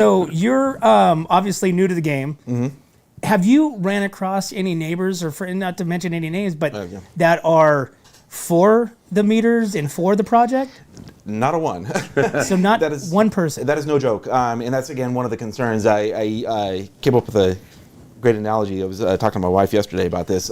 So you're obviously new to the game. Mm-hmm. Have you ran across any neighbors, or not to mention any names, but Yeah. that are for the meters and for the project? Not a one. So not one person. That is no joke. And that's, again, one of the concerns. I came up with a great analogy. I was talking to my wife yesterday about this.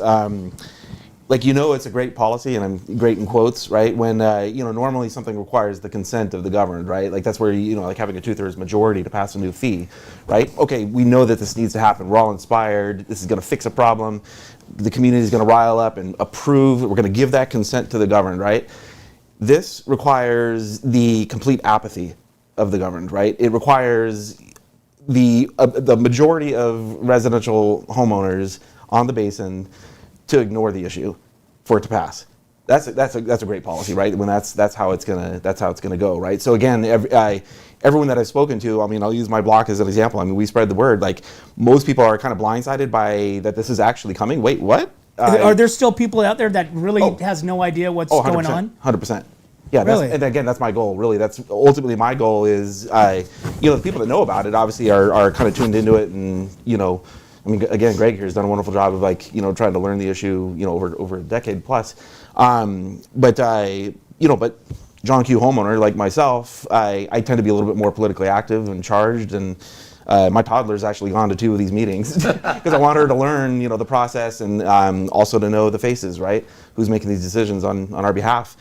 It's a great policy, and I'm great in quotes, right? When, normally something requires the consent of the governed, right? Like that's where, like having a 2/3 majority to pass a new fee, right? Okay, we know that this needs to happen. We're all inspired. This is going to fix a problem. The community is going to rile up and approve. We're going to give that consent to the governed, right? This requires the complete apathy of the governed, right? It requires the majority of residential homeowners on the basin to ignore the issue for it to pass. That's a great policy, right? When that's how it's gonna go, right? So again, everyone that I've spoken to, I'll use my block as an example. We spread the word. Like most people are kind of blindsided by that this is actually coming. Wait, what? Are there still people out there that really has no idea what's going on? 100%. Yeah, really? And again, that's my goal. Really, that's ultimately my goal. Is the people that know about it obviously are kind of tuned into it, and again, Greg here has done a wonderful job of trying to learn the issue over a decade plus. But John Q. homeowner like myself, I tend to be a little bit more politically active and charged, and my toddler's actually gone to 2 of these meetings because I want her to learn the process, and also to know the faces, right? Who's making these decisions on our behalf.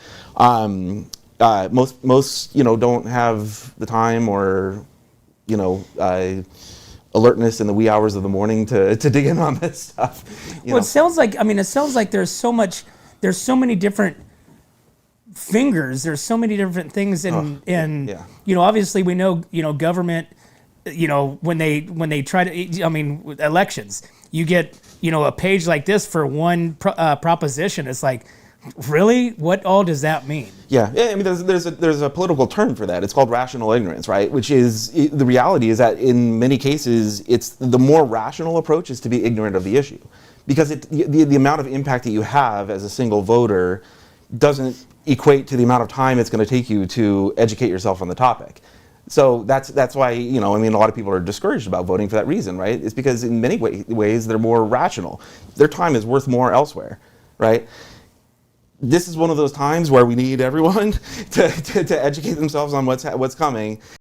Most don't have the time or alertness in the wee hours of the morning to dig in on this stuff. It sounds like there's so many different fingers. There's so many different things obviously we know, government, when they try to, with elections, you get, a page like this for one proposition. It's like, really? What all does that mean? Yeah, there's a political term for that. It's called rational ignorance, right? Which is, the reality is that in many cases, it's the more rational approach is to be ignorant of the issue. Because the amount of impact that you have as a single voter doesn't equate to the amount of time it's going to take you to educate yourself on the topic. So that's why, a lot of people are discouraged about voting for that reason, right? It's because in many ways they're more rational. Their time is worth more elsewhere, right? This is one of those times where we need everyone to educate themselves on what's coming.